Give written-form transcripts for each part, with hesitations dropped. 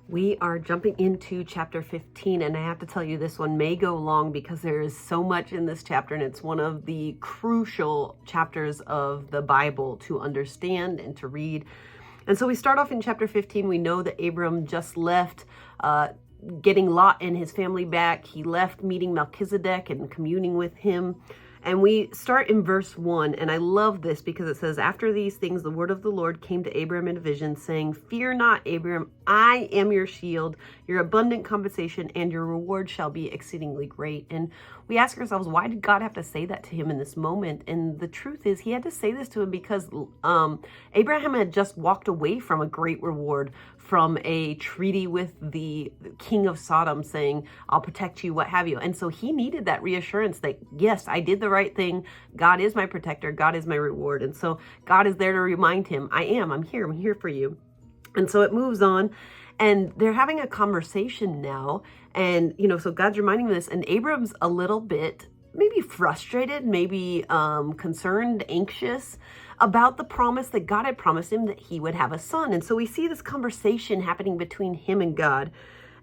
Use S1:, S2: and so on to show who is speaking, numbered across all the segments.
S1: We are jumping into chapter 15, and I have to tell you, this one may go long because there is so much in this chapter, and it's one of the crucial chapters of the Bible to understand and to read. And so we start off in chapter 15. We know that Abram just left getting Lot and his family back. He left meeting Melchizedek and communing with him. And we start in verse 1, and I love this because it says, "After these things, the word of the Lord came to Abram in a vision, saying, 'Fear not, Abram, I am your shield, your abundant compensation, and your reward shall be exceedingly great.'" And we ask ourselves, why did God have to say that to him in this moment? And the truth is, he had to say this to him because Abraham had just walked away from a great reward, from a treaty with the king of Sodom saying, "I'll protect you," what have you. And so he needed that reassurance that, yes, I did the right thing. God is my protector. God is my reward. And so God is there to remind him, I'm here for you. And so it moves on, and they're having a conversation now. And, so God's reminding him this, and Abram's a little bit maybe frustrated, maybe concerned, anxious about the promise that God had promised him that he would have a son. And so we see this conversation happening between him and God.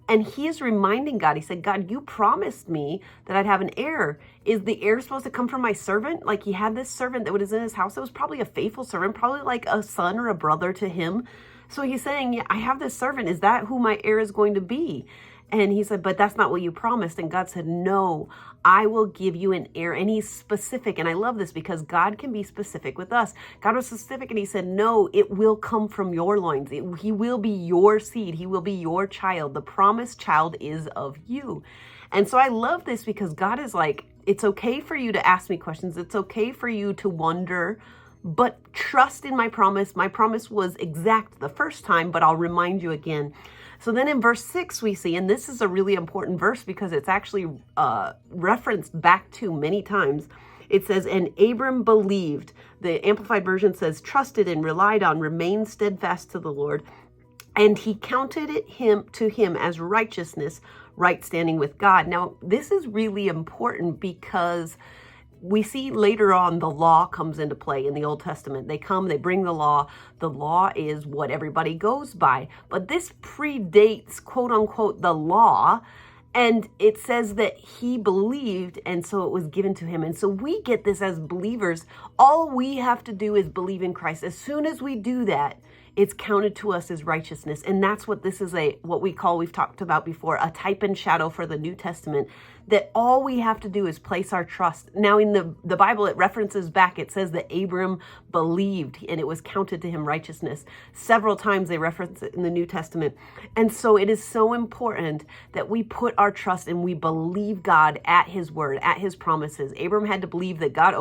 S1: And he is reminding God, he said, "God, you promised me that I'd have an heir. Is the heir supposed to come from my servant?" Like, he had this servant that was in his house that was probably a faithful servant, probably like a son or a brother to him. So he's saying, "Yeah, I have this servant. Is that who my heir is going to be?" And he said, "But that's not what you promised." And God said, "No, I will give you an heir." And he's specific. And I love this because God can be specific with us. God was specific, and he said, "No, it will come from your loins. He will be your seed. He will be your child. The promised child is of you." And so I love this because God is like, it's okay for you to ask me questions. It's okay for you to wonder, but trust in my promise. My promise was exact the first time, but I'll remind you again. So then in verse 6 we see, and this is a really important verse because it's actually referenced back to many times. It says, "And Abram believed." The Amplified Version says, "trusted and relied on, remained steadfast to the Lord. And he counted it to him as righteousness, right standing with God." Now, this is really important because we see later on the law comes into play in the Old Testament. They come, they bring the law. The law is what everybody goes by. But this predates, quote unquote, the law. And it says that he believed, and so it was given to him. And so we get this as believers. All we have to do is believe in Christ. As soon as we do that, it's counted to us as righteousness. And that's what this is, what we call, we've talked about before, a type and shadow for the New Testament, that all we have to do is place our trust. Now in the Bible, it references back, it says that Abram believed and it was counted to him righteousness. Several times they reference it in the New Testament. And so it is so important that we put our trust and we believe God at his word, at his promises. Abram had to believe that God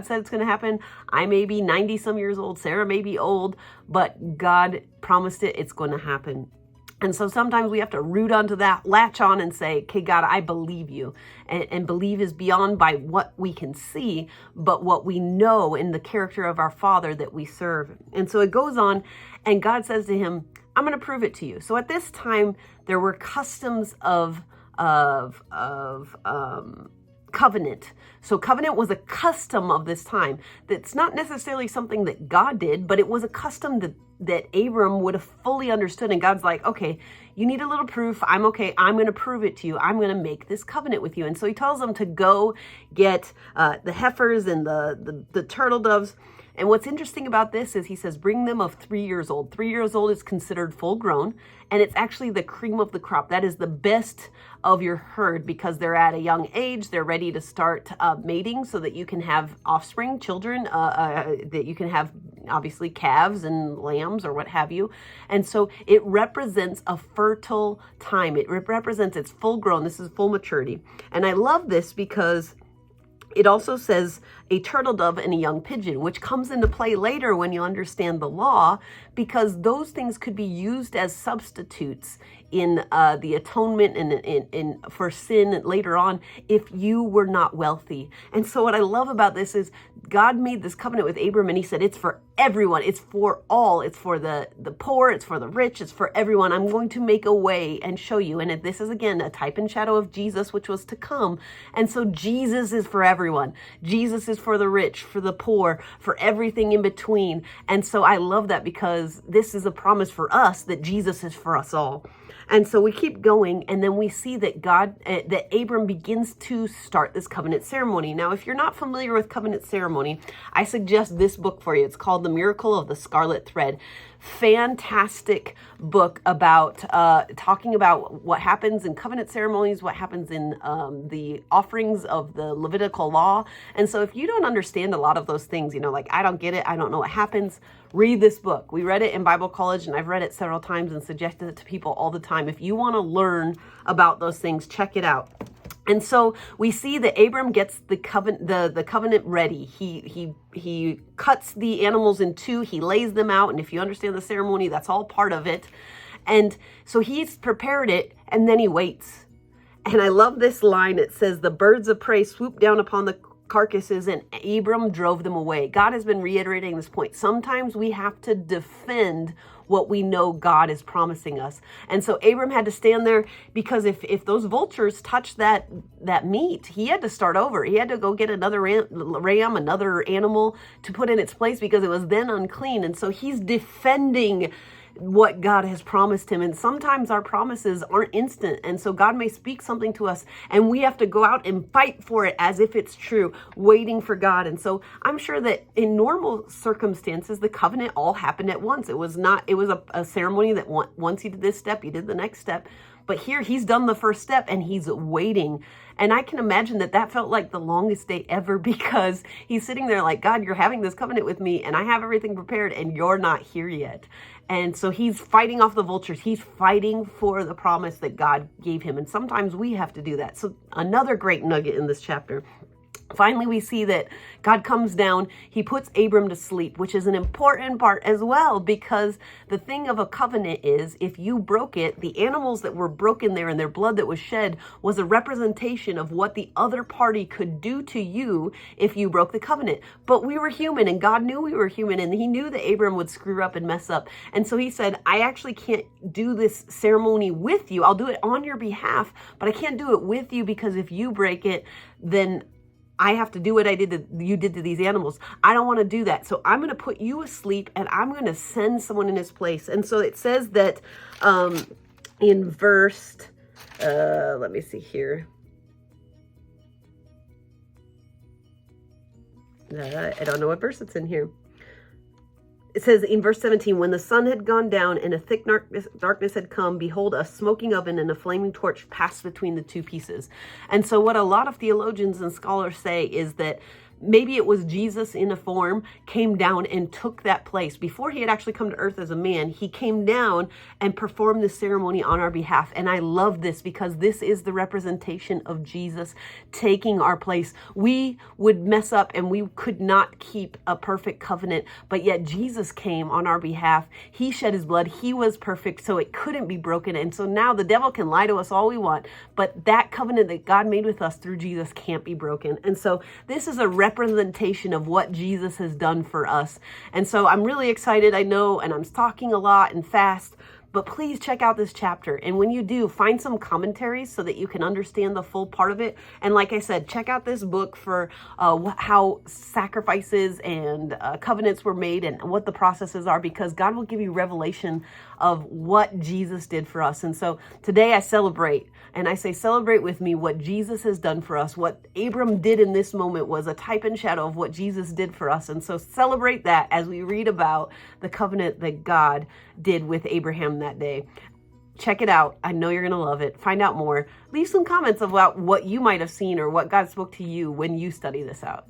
S1: said it's going to happen. I may be 90 some years old, Sarah may be old, but God promised it, it's going to happen. And so sometimes we have to root onto that, latch on and say, "Okay, God, I believe you." And believe is beyond by what we can see, but what we know in the character of our Father that we serve. And so it goes on, and God says to him, "I'm going to prove it to you." So at this time, there were customs of covenant. So covenant was a custom of this time. That's not necessarily something that God did, but it was a custom that Abram would have fully understood. And God's like, "Okay, you need a little proof. I'm okay. I'm going to prove it to you. I'm going to make this covenant with you." And so he tells them to go get the heifers and the turtle doves. And what's interesting about this is he says, bring them of 3 years old. 3 years old is considered full grown, and it's actually the cream of the crop. That is the best of your herd because they're at a young age. They're ready to start mating so that you can have offspring, children, that you can have obviously calves and lambs or what have you. And so it represents a fertile time. It represents it's full grown. This is full maturity. And I love this because it also says a turtle dove and a young pigeon, which comes into play later when you understand the law, because those things could be used as substitutes in the atonement and for sin later on if you were not wealthy. And so what I love about this is God made this covenant with Abram, and he said it's for everyone. It's for all. It's for the poor. It's for the rich. It's for everyone. I'm going to make a way and show you. And this is, again, a type and shadow of Jesus, which was to come. And so Jesus is for everyone. Jesus is for the rich, for the poor, for everything in between. And so I love that because this is a promise for us that Jesus is for us all. And so we keep going, and then we see that that Abram begins to start this covenant ceremony. Now, if you're not familiar with covenant ceremony, I suggest this book for you. It's called The Miracle of the Scarlet Thread. Fantastic book about talking about what happens in covenant ceremonies, what happens in the offerings of the Levitical law. And so if you don't understand a lot of those things, like I don't get it, I don't know what happens, read this book. We read it in Bible college, and I've read it several times and suggested it to people all the time. If you want to learn about those things, check it out. And so we see that Abram gets the covenant ready. He cuts the animals in two. He lays them out. And if you understand the ceremony, that's all part of it. And so he's prepared it, and then he waits. And I love this line. It says, the birds of prey swooped down upon the carcasses, and Abram drove them away. God has been reiterating this point. Sometimes we have to defend what we know God is promising us. And so Abram had to stand there, because if those vultures touched that meat, he had to start over. He had to go get another ram, another animal to put in its place, because it was then unclean. And so he's defending what God has promised him. And sometimes our promises aren't instant. And so God may speak something to us, and we have to go out and fight for it as if it's true, waiting for God. And so I'm sure that in normal circumstances, the covenant all happened at once. It was a ceremony that once he did this step, he did the next step. But here he's done the first step, and he's waiting. And I can imagine that felt like the longest day ever, because he's sitting there like, God, you're having this covenant with me, and I have everything prepared, and you're not here yet. And so he's fighting off the vultures. He's fighting for the promise that God gave him. And sometimes we have to do that. So another great nugget in this chapter. Finally, we see that God comes down. He puts Abram to sleep, which is an important part as well, because the thing of a covenant is, if you broke it, the animals that were broken there and their blood that was shed was a representation of what the other party could do to you if you broke the covenant. But we were human, and God knew we were human, and he knew that Abram would screw up and mess up. And so he said, I actually can't do this ceremony with you. I'll do it on your behalf, but I can't do it with you, because if you break it, then I have to do what you did to these animals. I don't want to do that. So I'm going to put you asleep, and I'm going to send someone in his place. And so it says that in verse, let me see here. I don't know what verse it's in here. It says in verse 17, when the sun had gone down and a thick darkness had come, behold, a smoking oven and a flaming torch passed between the two pieces. And so what a lot of theologians and scholars say is that maybe it was Jesus in a form came down and took that place. Before he had actually come to earth as a man, he came down and performed the ceremony on our behalf. And I love this, because this is the representation of Jesus taking our place. We would mess up, and we could not keep a perfect covenant, but yet Jesus came on our behalf. He shed his blood. He was perfect, so it couldn't be broken. And so now the devil can lie to us all we want, but that covenant that God made with us through Jesus can't be broken. And so this is a representation of what Jesus has done for us. And so I'm really excited, I know, and I'm talking a lot and fast, but please check out this chapter. And when you do, find some commentaries so that you can understand the full part of it. And like I said, check out this book for how sacrifices and covenants were made and what the processes are, because God will give you revelation of what Jesus did for us. And so today I celebrate, and I say celebrate with me what Jesus has done for us. What Abram did in this moment was a type and shadow of what Jesus did for us. And so celebrate that as we read about the covenant that God did with Abraham that day. Check it out. I know you're going to love it. Find out more. Leave some comments about what you might have seen or what God spoke to you when you study this out.